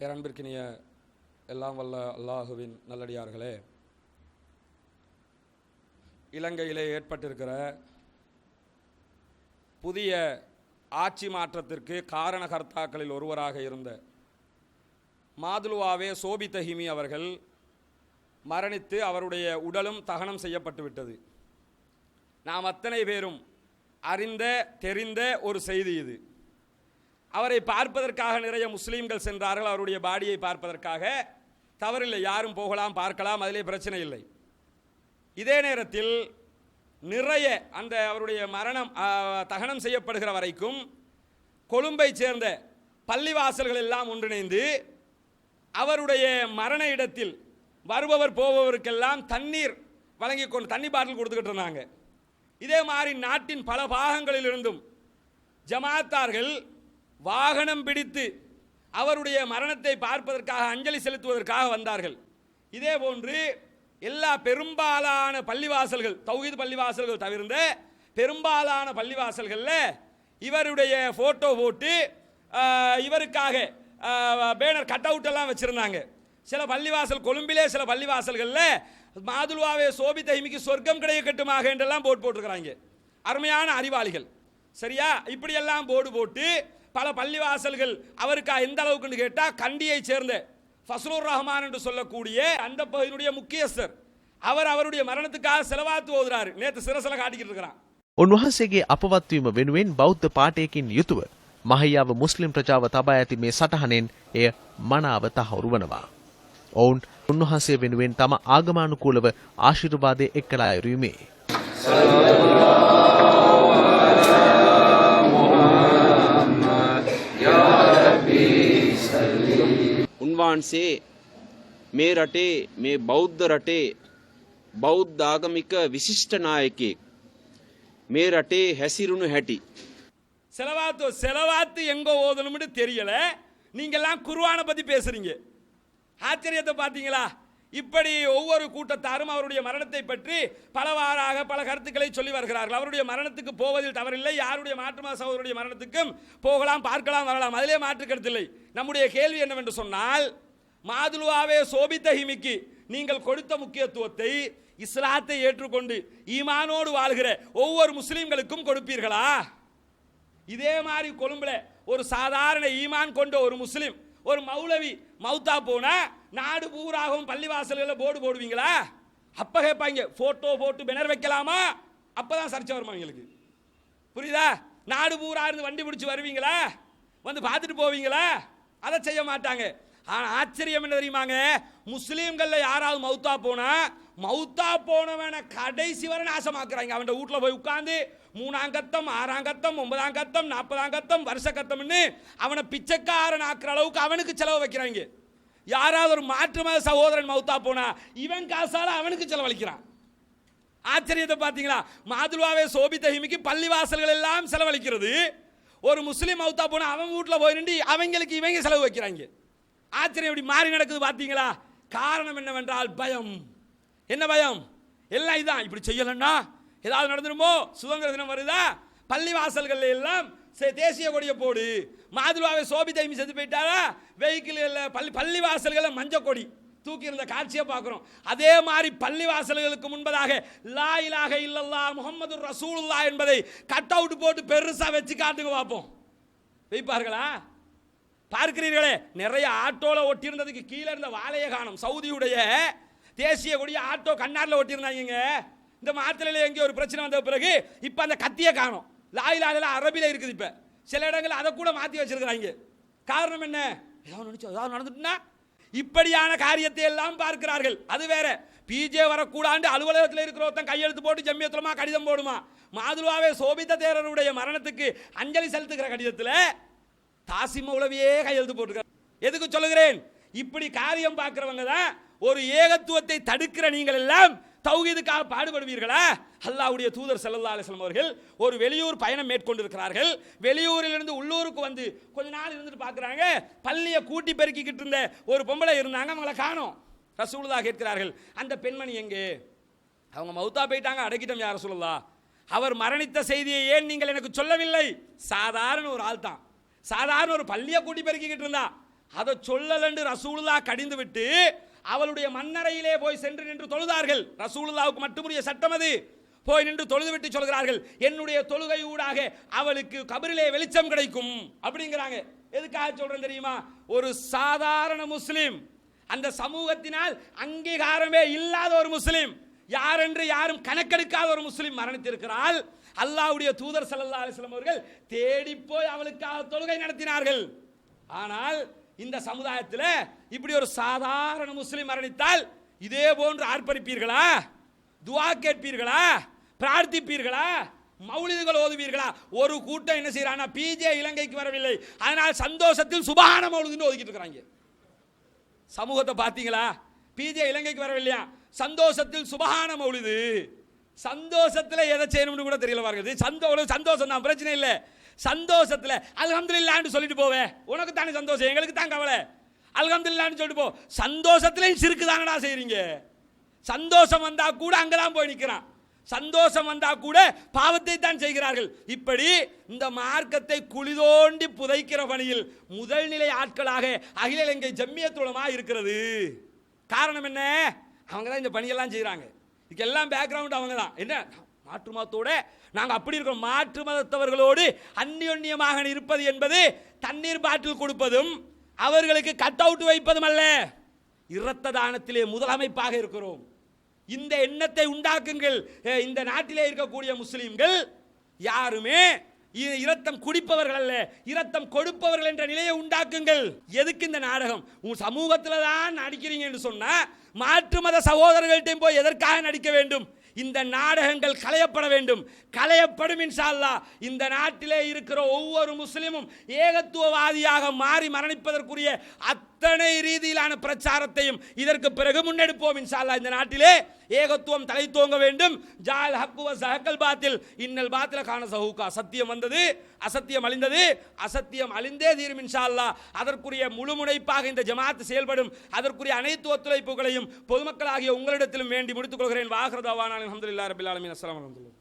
பேரன்பிற்கினிய எல்லாம் வல்ல அல்லாஹுவின் நல்லடியார்களே, இலங்கையிலே ஏற்பட்டிருக்கிற புதிய ஆட்சி மாற்றத்திற்கு காரணகர்த்தாக்களில் ஒருவராக இருந்த மாதுலுவாவே சோபிதஹிமி அவர்கள் மரணித்து அவருடைய உடலும் தகனம் செய்யப்பட்டு விட்டது. நாம் அத்தனை பேரும் அறிந்த தெரிந்த ஒரு செய்தி இது. அவரை பார்ப்பதற்காக நிறைய முஸ்லீம்கள் சென்றார்கள். அவருடைய பாடியை பார்ப்பதற்காக தவறில்லை, யாரும் போகலாம், பார்க்கலாம், அதிலே பிரச்சனை இல்லை. இதே நேரத்தில் நிறைய அந்த அவருடைய மரணம் தகனம் செய்யப்படுகிற வரைக்கும் கொழும்பை சேர்ந்த பள்ளிவாசல்கள் எல்லாம் ஒன்றிணைந்து அவருடைய மரண இடத்தில் வருபவர் போபவருக்கெல்லாம் தண்ணீர் வழங்கி கொண்டு தண்ணி பாட்டில் கொடுத்துக்கிட்டு இருந்தாங்க. இதே மாதிரி நாட்டின் பல பாகங்களில் இருந்தும் ஜமாத்தார்கள் வாகனம் பிடித்து அவருடைய மரணத்தை பார்ப்பதற்காக அஞ்சலி செலுத்துவதற்காக வந்தார்கள். இதே போன்று எல்லா பெரும்பாலான பள்ளிவாசல்கள், தௌஹீத் பள்ளிவாசல்கள் தவிர்ந்த பெரும்பாலான பள்ளிவாசல்களில் இவருடைய ஃபோட்டோ போட்டு இவருக்காக பேனர் கட் அவுட் எல்லாம் வச்சுருந்தாங்க. சில பள்ளிவாசல், கொழும்பிலே சில பள்ளிவாசல்களில் மாதுலுவாவே சோபிதஹிமிக்கு சொர்க்கம் கிடைக்கட்டுமாக என்றெல்லாம் போட்டிருக்கிறாங்க. அருமையான அறிவாளிகள், சரியா? இப்படியெல்லாம் போட்டு பல பள்ளிவாசல்கள் அவருக்கு எந்த அளவுக்குன்னு கேட்டால், கண்டியை சேர்ந்த ஃபஸ்லுர் ரஹ்மான் என்று சொல்லக்கூடிய அந்த பகுதியினுடைய முக்கியஸ்தர் அவருடைய மரணத்துக்காக செலவாத்து ஓதுறாரு. நேற்று சிரசல காட்டிக்கிட்டு இருக்கிறான். උන්වහන්සේගේ අපවත්වීම වෙනුවෙන් බෞද්ධ පාඨයකින් යුතුව මහයාව මුස්ලිම් ප්‍රජාව තබා ඇති මේ සටහනෙන් එය මනාව තහවුරු වනවා. ඔවුන් උන්වහන්සේ වෙනුවෙන් තම ආගමානුකූලව ආශිර්වාදයේ එක්කලා යුරුමේ. උන්වහන්සේ මේ රටේ, මේ බෞද්ධ රටේ බෞද්ධ ආගමික විශිෂ්ට නායකයෙක්. මේ රටේ හැසිරුණු හැටි செலவாத்து எங்க ஓதணும்னு தெரியல, நீங்கெல்லாம் குர்ஆனை பத்தி பேசுறீங்க. ஆச்சரியத்தை பார்த்தீங்களா? இப்படி ஒவ்வொரு கூட்டத்தாரும் அவருடைய மரணத்தை பற்றி பலவாறாக பல கருத்துக்களை சொல்லி வருகிறார்கள். அவருடைய மரணத்துக்கு போவதில் தவறில்லை, யாருடைய மாற்றுமா சகோதரருடைய மரணத்துக்கும் போகலாம், பார்க்கலாம், வரலாம், அதிலே மாற்று கருத்தில்லை. நம்முடைய கேள்வி என்னவென்று சொன்னால், மாதுலுவாவே சோபிதஹிமிக்கு நீங்கள் கொடுத்த முக்கியத்துவத்தை இஸ்லாத்தை ஏற்றுக்கொண்டு ஈமானோடு வாழ்கிற ஒவ்வொரு முஸ்லீம்களுக்கும் கொடுப்பீர்களா? இதே மாதிரி கொழும்புல ஒரு சாதாரண ஈமான் கொண்ட ஒரு முஸ்லீம், ஒரு மௌலவி மௌத்தா போனா நாடு பூராகவும் பள்ளிவாசல்களில் போர்டு போடுவீங்களா? அப்ப கேட்பாங்க, போட்டோ போட்டு பேனர் வைக்கலாமா? அப்பதான் சர்ச்சை வருமா எங்களுக்கு? புரியுதா? நாடு பூரா இருந்து வண்டி பிடிச்சி வருவீங்களா? வந்து பார்த்துட்டு போவீங்களா? அதை செய்ய மாட்டாங்க. ஆனால் ஆச்சரியம் என்ன தெரியுமாங்க? முஸ்லீம்கள்ல யாராவது மௌத்தா போனவனை கடைசி வரை நாசமாக்குறாங்க. அவன் வீட்டில் போய் உட்காந்து 3ஆம் கத்தம், 6ஆம் கத்தம், 9ஆம் கத்தம், 40ஆம் கத்தம், வருஷ கத்தம்னு அவனை பிச்சைக்காரன் ஆக்குற அளவுக்கு அவனுக்கு செலவு வைக்கிறாங்க. யாராவது ஒரு மாற்று மத சகோதரன் மௌத்தா போனா இவன் காசால அவனுக்கு செலவழிக்கிறான். ஆச்சரியத்தை பார்த்தீங்களா? மாதுலுவாவே சோபிதஹிமிக்கு பள்ளிவாசல்கள் எல்லாம் செலவழிக்கிறது. ஒரு முஸ்லீம் மௌத்தா போனா அவன் வீட்டில் போய் நின்று அவங்களுக்கு இவங்க செலவு வைக்கிறாங்க. ஆச்சரியம் இப்படி மாறி நடக்குது பார்த்தீங்களா? காரணம் என்னவென்றால் பயம். என்ன பயம்? எல்லாம் இதுதான். இப்படி செய்யலன்னா ஏதாவது நடந்துருமோ? சுதந்திர தினம் வருதா, பள்ளிவாசல்கள் எல்லாம் தேசிய கொடியை போடு. மாதுலுவாவே சோபிதஹிமி செத்து போயிட்டாரா, வெஹிக்கிள் பள்ளிவாசல்களில் மஞ்சள் கொடி தூக்கி இருந்த காட்சியை பார்க்குறோம். அதே மாதிரி பள்ளிவாசல்களுக்கு முன்பதாக லா இலாஹ இல்லல்லாஹ் முஹம்மது ரசூலுல்லாஹ் என்பதை கட் அவுட் போட்டு பெருசா வச்சு காட்டுங்க பார்ப்போம். வைப்பார்களா? பார்க்கிறீர்களே, நிறைய ஆட்டோல ஒட்டியிருந்ததுக்கு கீழே இருந்த வாழைய காணும். சவுதியுடைய தேசிய கொடிய ஆட்டோ கண்ணாரில் ஒட்டியிருந்தாங்க. இந்த மாத்திரையில எங்கே ஒரு பிரச்சனை வந்த பிறகு இப்ப அந்த கத்தியை காணும். லா இலாஹ இல்லல்லாஹ் அரபில இருக்குது. இப்ப சில இடங்கள் அதை கூட மாற்றி வச்சிருக்கிறாங்க. காரணம் என்ன? ஏதாவது நடந்துட்டுனா இப்படியான காரியத்தை எல்லாம் பார்க்கிறார்கள். அது வேற. பிஜே வரக்கூடாண்டு அலுவலகத்தில் இருக்கிற ஒருத்தன் கையெழுத்து போட்டு ஜம்மியத்துலமா கடிதம் போடுமா? மாதுலுவாவே சோபித தேரருடைய மரணத்துக்கு அஞ்சலி செலுத்துகிற கடிதத்தில் தாசி மௌலவியே கையெழுத்து போட்டுக்கிறார். எதுக்கு சொல்லுகிறேன்? இப்படி காரியம் பார்க்கிறவங்க தான் ஒரு ஏகத்துவத்தை தடுக்கிற நீங்கள் எல்லாம் தௌஹீதுக்காக பாடுபடுவீர்களா? அல்லாஹ்வுடைய தூதர் ஸல்லல்லாஹு அலைஹி வஸல்லம் அவர்கள் ஒரு வெளியூர் பயணம் மேற்கொண்டிருக்கிறார்கள். வெளியூரில் இருந்து உள்ளூருக்கு வந்து கொஞ்ச நாள் இருந்துட்டு பார்க்குறாங்க. பள்ளியை கூட்டி பெருக்கிக்கிட்டு இருந்த ஒரு பொம்பளை இருந்தாங்க, அவங்கள காணோம். ரசூலுல்லாஹ் கேட்கிறார்கள், அந்த பெண்மணி எங்கே? அவங்க மௌத்தா போயிட்டாங்க, அடக்கிட்டோம் யா ரசூலுல்லாஹ். அவர் மரணித்த செய்தியை ஏன் நீங்கள் எனக்கு சொல்லவில்லை? சாதாரண ஒரு ஆள் தான், சாதாரண ஒரு பள்ளியை கூட்டி பெருக்கிக்கிட்டு இருந்தா, அதை சொல்லலன்னு ரசூலுல்லாஹ் கடிந்து விட்டு அவளுடைய மன்னரையிலே போய் சென்று நின்று தொழுதார்கள். ரசூலுல்லாஹ்வுக்கு மட்டுமுரிய சட்டம் அது. போய் நின்று தொழுது விட்டு சொல்கிறார்கள், என்னுடைய தொழுகை ஊடாக அவளுக்கு கபரிலே வெளிச்சம் கிடைக்கும் அப்படிங்கிறாங்க. எதுக்காக சொல்றேன் தெரியுமா? ஒரு சாதாரண முஸ்லிம், அந்த சமூகத்தினால் அங்கீகாரமே இல்லாத ஒரு முஸ்லிம், யாரென்று யாரும் கணக்கெடுக்காத ஒரு முஸ்லிம் மரணித்திருக்கிறாள். அல்லாஹ்வுடைய தூதர் ஸல்லல்லாஹு அலைஹி வஸல்லம் அவர்கள் தேடி போய் அவளுக்காக தொழுகை நடத்தினார்கள். ஆனால் இந்த சமுதாயத்தில் இப்படி ஒரு சாதாரண முஸ்லிம் மரணித்தால் இதே போன்று ஆர்ப்பரிப்பீர்களா? துஆ கேட்பீர்களா? பிரார்த்திப்பீர்களா? மௌலிதுகள் ஓதுவீர்களா? ஒரு கூட்டம் என்ன செய்யறாங்க, பிஜே இலங்கைக்கு வரவில்லை, அதனால் சந்தோஷத்தில் சுபஹான மௌலிதுன்னு ஓதிக்கிட்டு இருக்கிறாங்க. சமூகத்தை பார்த்தீங்களா? பிஜே இலங்கைக்கு வரவில்லையா, சந்தோஷத்தில் சுபஹான மௌலிது. சந்தோஷத்தில் எதை செய்யணும்னு கூட தெரியல பாருங்க. சந்தோஷம் தான், பிரச்சனை இல்லை. சந்தோஷத்தில் அல்ஹம்துலில்லாஹ்னு சொல்லிட்டு போவே, உனக்கு தானே சந்தோஷம், எங்களுக்கு தான் கவலை, அல்ஹம்துலில்லாஹ்னு சொல்லிட்டு போ. சந்தோஷத்திலையும் சிறுக்கு தானடா செய்றீங்க. சந்தோஷம் வந்தா கூட அங்கதான் போய் நிற்கிறான், சந்தோஷம் வந்தா கூட பாவத்தை தான் செய்கிறார்கள். இப்படி இந்த மார்க்கத்தை குளிதோண்டி புதைக்கிற பணியில் முதல் நிலை ஆட்களாக அகில இலங்கை ஜம்மியத் உலமா இருக்கிறது. காரணம் என்ன? அவங்க தான் இந்த பணியெல்லாம் செய்கிறாங்க. இதுக்கெல்லாம் பேக்ரவுண்ட் அவங்க தான். என்ன, மாற்று மதத்தோட நாங்கள் அப்படி இருக்கிறோம். மாற்று மதத்தவர்களோடு அந்யோன்யமாக இருப்பது என்பது தண்ணீர் பாட்டில் கொடுப்பதும் அவர்களுக்கு கட் அவுட் வைப்பதும் அல்ல. இரத்த தானத்திலே முதலமைப்பாக இருக்கிறோம். இந்த எண்ணத்தை உண்டாக்குங்கள். இந்த நாட்டிலே இருக்கக்கூடிய முஸ்லிம்கள் யாருமே இரத்தம் குடிப்பவர்கள் அல்ல, இரத்தம் கொடுப்பவர்கள் என்ற நிலையை உண்டாக்குங்கள். எதுக்கு இந்த நாடகம்? உங்க சமூகத்தில் தான் நடிக்கிறீங்க என்று சொன்னா மாற்று மத சகோதரர்கள்ட்டையும் போய் எதற்காக நடிக்க வேண்டும்? இந்த நாடகங்கள் களையப்பட வேண்டும். களையப்படும் இன்ஷா அல்லாஹ். இந்த நாட்டிலே இருக்கிற ஒவ்வொரு முஸ்லிமும் ஏகத்துவவாதியாக மாறி மரணிப்பதற்குரிய அத்தனை ரீதியிலான பிரச்சாரத்தையும் இதற்கு பிறகு முன்னெடுப்போம் இன்ஷா அல்லாஹ். இந்த நாட்டிலே ஏகத்துவம் தலை தோங்க வேண்டும். ஜால் ஹக்கு வ ஸஹகல் பாத்தில் இன்னல் பாத்தில கான ஸஹூகா. சத்தியம் வந்தது, அசத்தியம் அழிந்தது, அசத்தியம் அழிந்தே தீரும் இன்ஷா அல்லாஹ். அதற்குரிய முழுமுனைப்பாக இந்த ஜமாத் செயல்படும். அதற்குரிய அனைத்து ஒத்துழைப்புகளையும் பொதுமக்களாகிய உங்களிடத்திலும் வேண்டி முடித்துக் கொள்கிறேன். வாஹிரு தஅவானா அல்ஹம்துலில்லாஹி ரப்பில் ஆலமீன். அஸ்ஸலாமு அலைக்கும்.